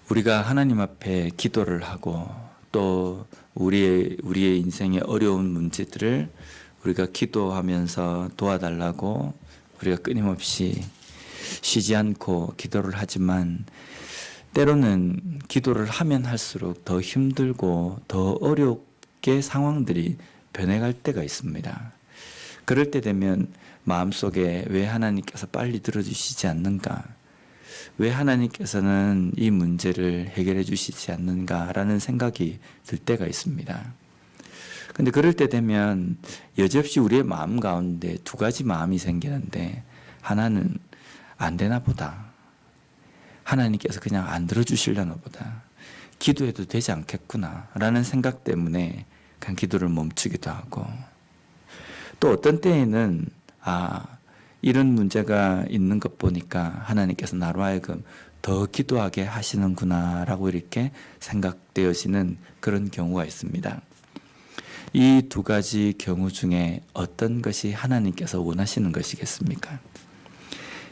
우리가 하나님 앞에 기도를 하고 또 우리의 인생의 어려운 문제들을 우리가 기도하면서 도와달라고 우리가 끊임없이 쉬지 않고 기도를 하지만 때로는 기도를 하면 할수록 더 힘들고 더 어렵게 상황들이 변해갈 때가 있습니다. 그럴 때 되면 마음속에 왜 하나님께서 빨리 들어주시지 않는가? 왜 하나님께서는 이 문제를 해결해 주시지 않는가라는 생각이 들 때가 있습니다. 근데 그럴 때 되면 여지없이 우리의 마음 가운데 두 가지 마음이 생기는데, 하나는 안 되나 보다. 하나님께서 그냥 안 들어주시려나 보다. 기도해도 되지 않겠구나 라는 생각 때문에 그냥 기도를 멈추기도 하고, 또 어떤 때에는 이런 문제가 있는 것 보니까 하나님께서 나로 하여금 더 기도하게 하시는구나 라고 이렇게 생각되어지는 그런 경우가 있습니다. 이 두 가지 경우 중에 어떤 것이 하나님께서 원하시는 것이겠습니까?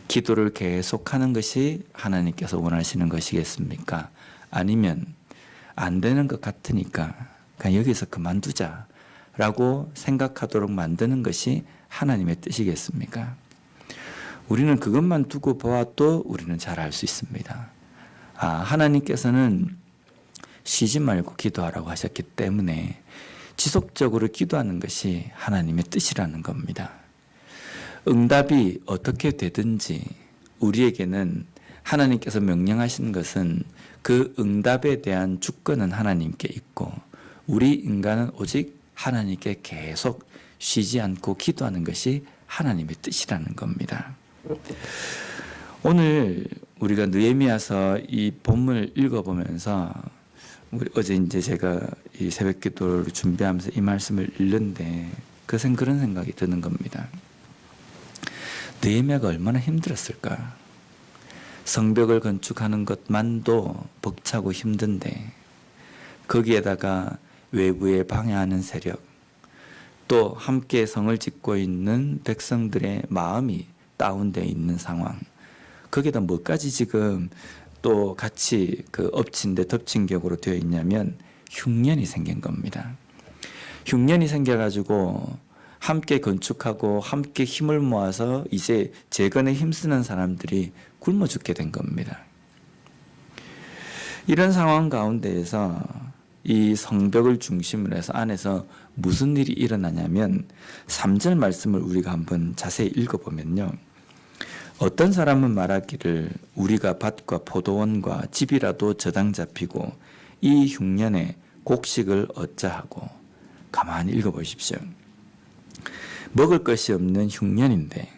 기도를 계속하는 것이 하나님께서 원하시는 것이겠습니까? 아니면 안 되는 것 같으니까 그냥 여기서 그만두자 라고 생각하도록 만드는 것이 하나님의 뜻이겠습니까? 우리는 그것만 두고 보아도 우리는 잘 알 수 있습니다. 하나님께서는 쉬지 말고 기도하라고 하셨기 때문에 지속적으로 기도하는 것이 하나님의 뜻이라는 겁니다. 응답이 어떻게 되든지 우리에게는 하나님께서 명령하신 것은 그 응답에 대한 주권은 하나님께 있고, 우리 인간은 오직 하나님께 계속 쉬지 않고 기도하는 것이 하나님의 뜻이라는 겁니다. 오늘 우리가 느헤미야서 이 본문을 읽어보면서 어제 이제 제가 이 새벽 기도를 준비하면서 이 말씀을 읽는데 그런 생각이 드는 겁니다. 느헤미야가 얼마나 힘들었을까? 성벽을 건축하는 것만도 벅차고 힘든데 거기에다가 외부에 방해하는 세력, 또 함께 성을 짓고 있는 백성들의 마음이 다운되어 있는 상황, 거기에다 뭐까지 지금 또 같이 엎친 데 덮친 격으로 되어 있냐면 흉년이 생긴 겁니다. 흉년이 생겨가지고 함께 건축하고 함께 힘을 모아서 이제 재건에 힘쓰는 사람들이 굶어 죽게 된 겁니다. 이런 상황 가운데에서 이 성벽을 중심으로 해서 안에서 무슨 일이 일어나냐면 3절 말씀을 우리가 한번 자세히 읽어보면요, 어떤 사람은 말하기를 우리가 밭과 포도원과 집이라도 저당 잡히고 이 흉년에 곡식을 얻자 하고. 가만히 읽어보십시오. 먹을 것이 없는 흉년인데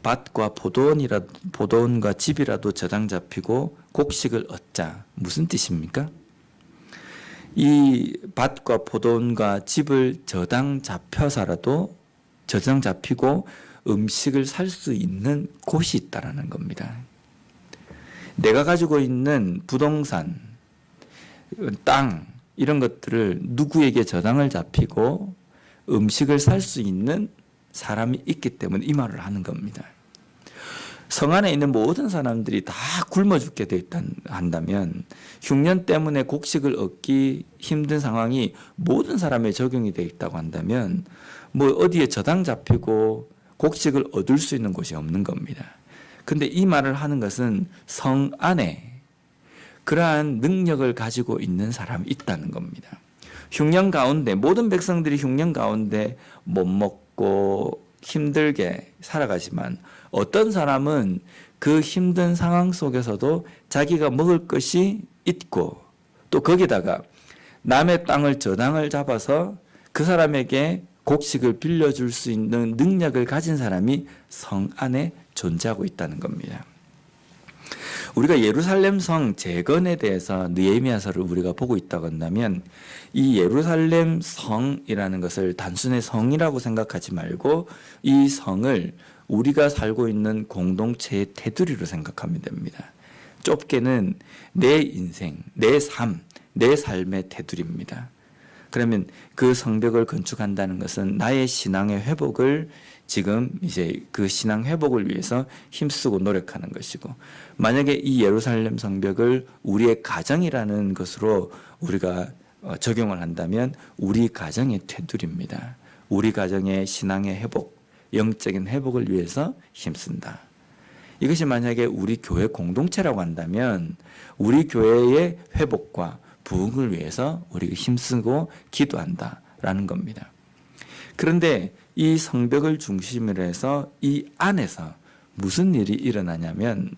밭과 포도원과 집이라도 저당 잡히고 곡식을 얻자. 무슨 뜻입니까? 이 밭과 포도원과 집을 저당 잡혀서라도 저당 잡히고 음식을 살 수 있는 곳이 있다라는 겁니다. 내가 가지고 있는 부동산, 땅 이런 것들을 누구에게 저당을 잡히고 음식을 살 수 있는 사람이 있기 때문에 이 말을 하는 겁니다. 성 안에 있는 모든 사람들이 다 굶어 죽게 돼 한다면 흉년 때문에 곡식을 얻기 힘든 상황이 모든 사람에 적용이 되어 있다고 한다면 어디에 저당 잡히고 곡식을 얻을 수 있는 곳이 없는 겁니다. 근데 이 말을 하는 것은 성 안에 그러한 능력을 가지고 있는 사람이 있다는 겁니다. 흉년 가운데, 모든 백성들이 흉년 가운데 못 먹고 힘들게 살아가지만 어떤 사람은 그 힘든 상황 속에서도 자기가 먹을 것이 있고 또 거기다가 남의 땅을 저당을 잡아서 그 사람에게 곡식을 빌려줄 수 있는 능력을 가진 사람이 성 안에 존재하고 있다는 겁니다. 우리가 예루살렘 성 재건에 대해서 느헤미야서를 우리가 보고 있다고 한다면 이 예루살렘 성이라는 것을 단순히 성이라고 생각하지 말고 이 성을 우리가 살고 있는 공동체의 테두리로 생각하면 됩니다. 좁게는 내 인생, 내 삶, 내 삶의 테두리입니다. 그러면 그 성벽을 건축한다는 것은 나의 신앙의 회복을 지금 이제 그 신앙 회복을 위해서 힘쓰고 노력하는 것이고, 만약에 이 예루살렘 성벽을 우리의 가정이라는 것으로 우리가 적용을 한다면 우리 가정의 테두리입니다. 우리 가정의 신앙의 회복, 영적인 회복을 위해서 힘쓴다. 이것이 만약에 우리 교회 공동체라고 한다면 우리 교회의 회복과 부흥을 위해서 우리가 힘쓰고 기도한다라는 겁니다. 그런데 이 성벽을 중심으로 해서 이 안에서 무슨 일이 일어나냐면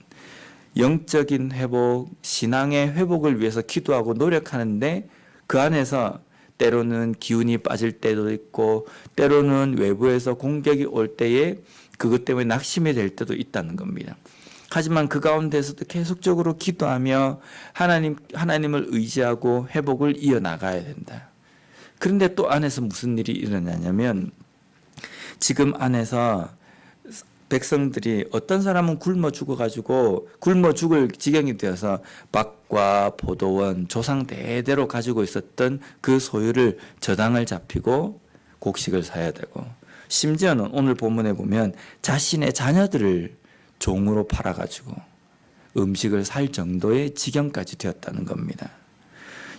영적인 회복, 신앙의 회복을 위해서 기도하고 노력하는데 그 안에서 때로는 기운이 빠질 때도 있고 때로는 외부에서 공격이 올 때에 그것 때문에 낙심이 될 때도 있다는 겁니다. 하지만 그 가운데서도 계속적으로 기도하며 하나님을 의지하고 회복을 이어나가야 된다. 그런데 또 안에서 무슨 일이 일어나냐면 지금 안에서 백성들이 어떤 사람은 굶어 죽어가지고 굶어 죽을 지경이 되어서 밭과 포도원 조상 대대로 가지고 있었던 그 소유를 저당을 잡히고 곡식을 사야 되고, 심지어는 오늘 본문에 보면 자신의 자녀들을 종으로 팔아가지고 음식을 살 정도의 지경까지 되었다는 겁니다.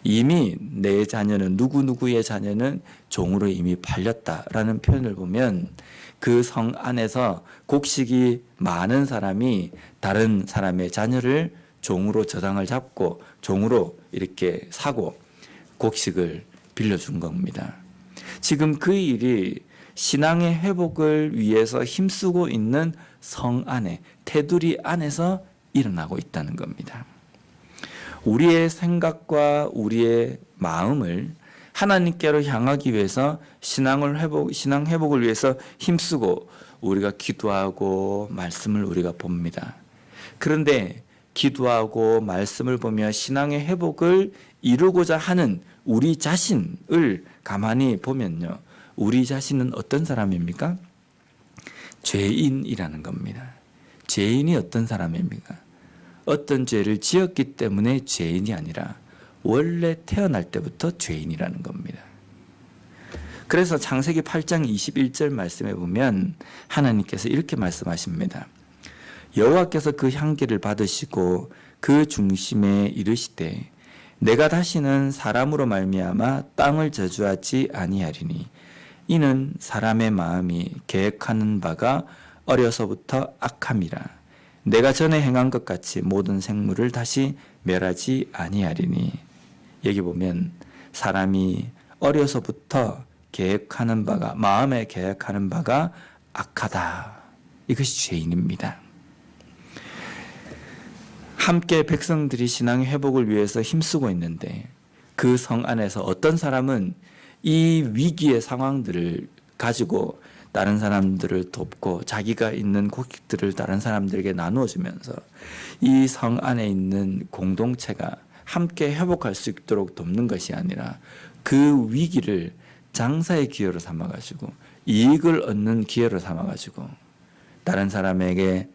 이미 내 자녀는 누구누구의 자녀는 종으로 이미 팔렸다라는 표현을 보면 그 성 안에서 곡식이 많은 사람이 다른 사람의 자녀를 종으로 저당을 잡고 종으로 이렇게 사고 곡식을 빌려준 겁니다. 지금 그 일이 신앙의 회복을 위해서 힘쓰고 있는 성 안에, 테두리 안에서 일어나고 있다는 겁니다. 우리의 생각과 우리의 마음을 하나님께로 향하기 위해서 신앙 회복을 위해서 힘쓰고 우리가 기도하고 말씀을 우리가 봅니다. 그런데 기도하고 말씀을 보며 신앙의 회복을 이루고자 하는 우리 자신을 가만히 보면요, 우리 자신은 어떤 사람입니까? 죄인이라는 겁니다. 죄인이 어떤 사람입니까? 어떤 죄를 지었기 때문에 죄인이 아니라 원래 태어날 때부터 죄인이라는 겁니다. 그래서 창세기 8장 21절 말씀에 보면 하나님께서 이렇게 말씀하십니다. 여호와께서 그 향기를 받으시고 그 중심에 이르시되 내가 다시는 사람으로 말미암아 땅을 저주하지 아니하리니 이는 사람의 마음이 계획하는 바가 어려서부터 악함이라. 내가 전에 행한 것 같이 모든 생물을 다시 멸하지 아니하리니. 여기 보면 사람이 어려서부터 계획하는 바가, 마음에 계획하는 바가 악하다. 이것이 죄인입니다. 함께 백성들이 신앙의 회복을 위해서 힘쓰고 있는데 그 성 안에서 어떤 사람은 이 위기의 상황들을 가지고 다른 사람들을 돕고 자기가 있는 곡식들을 다른 사람들에게 나누어주면서 이 성 안에 있는 공동체가 함께 회복할 수 있도록 돕는 것이 아니라 그 위기를 장사의 기회로 삼아가지고 이익을 얻는 기회로 삼아가지고 다른 사람에게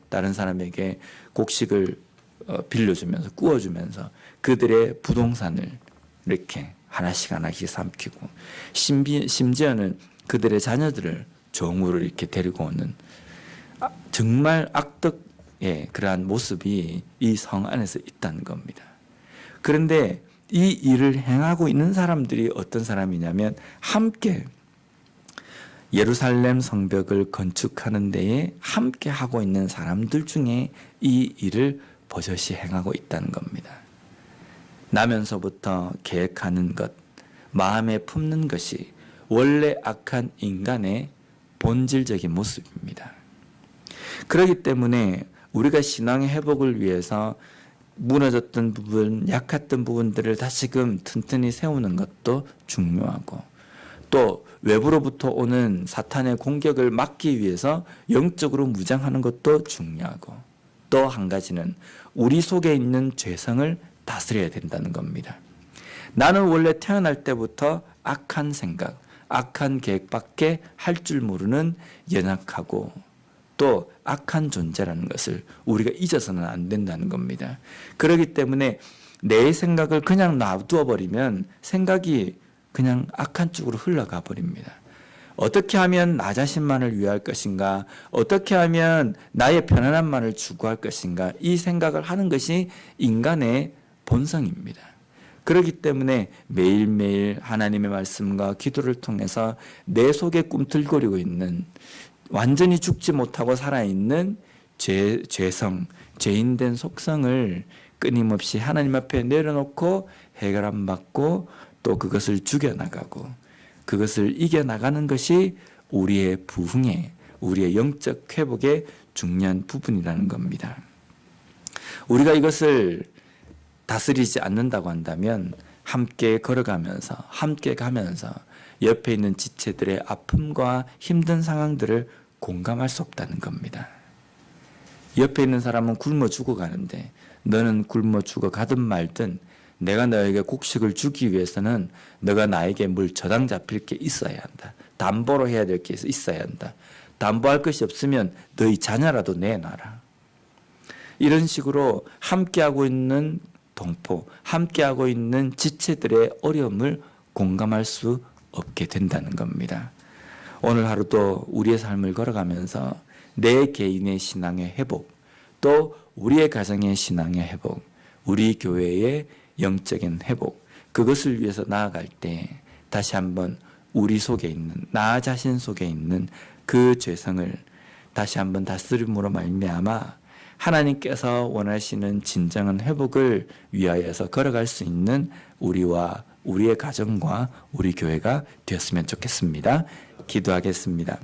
곡식을 빌려주면서 구워주면서 그들의 부동산을 이렇게 하나씩 삼키고 심지어는 그들의 자녀들을 종으로 이렇게 데리고 오는 정말 악덕의 그러한 모습이 이 성 안에서 있다는 겁니다. 그런데 이 일을 행하고 있는 사람들이 어떤 사람이냐면 함께 예루살렘 성벽을 건축하는 데에 함께 하고 있는 사람들 중에 이 일을 버젓이 행하고 있다는 겁니다. 나면서부터 계획하는 것, 마음에 품는 것이 원래 악한 인간의 본질적인 모습입니다. 그렇기 때문에 우리가 신앙의 회복을 위해서 무너졌던 부분, 약했던 부분들을 다시금 튼튼히 세우는 것도 중요하고, 또 외부로부터 오는 사탄의 공격을 막기 위해서 영적으로 무장하는 것도 중요하고, 또 한 가지는 우리 속에 있는 죄성을 다스려야 된다는 겁니다. 나는 원래 태어날 때부터 악한 생각, 악한 계획밖에 할 줄 모르는 연약하고 또 악한 존재라는 것을 우리가 잊어서는 안 된다는 겁니다. 그렇기 때문에 내 생각을 그냥 놔두어 버리면 생각이 그냥 악한 쪽으로 흘러가 버립니다. 어떻게 하면 나 자신만을 위할 것인가? 어떻게 하면 나의 편안함만을 추구할 것인가? 이 생각을 하는 것이 인간의 본성입니다. 그렇기 때문에 매일매일 하나님의 말씀과 기도를 통해서 내 속에 꿈틀거리고 있는 완전히 죽지 못하고 살아있는 죄성, 죄인된 속성을 끊임없이 하나님 앞에 내려놓고 해결함 받고 또 그것을 죽여나가고 그것을 이겨나가는 것이 우리의 부흥의, 우리의 영적 회복의 중요한 부분이라는 겁니다. 우리가 이것을 다스리지 않는다고 한다면 함께 걸어가면서 함께 가면서 옆에 있는 지체들의 아픔과 힘든 상황들을 공감할 수 없다는 겁니다. 옆에 있는 사람은 굶어 죽어가는데 너는 굶어 죽어가든 말든 내가 너에게 곡식을 주기 위해서는 너가 나에게 물 저당 잡힐 게 있어야 한다. 담보로 해야 될 게 있어야 한다. 담보할 것이 없으면 너희 자녀라도 내놔라. 이런 식으로 함께하고 있는 동포, 함께하고 있는 지체들의 어려움을 공감할 수 없게 된다는 겁니다. 오늘 하루도 우리의 삶을 걸어가면서 내 개인의 신앙의 회복, 또 우리의 가정의 신앙의 회복, 우리 교회의 영적인 회복, 그것을 위해서 나아갈 때 다시 한번 우리 속에 있는, 나 자신 속에 있는 그 죄성을 다시 한번 다스림으로 말미암아 하나님께서 원하시는 진정한 회복을 위하여서 걸어갈 수 있는 우리와 우리의 가정과 우리 교회가 되었으면 좋겠습니다. 기도하겠습니다.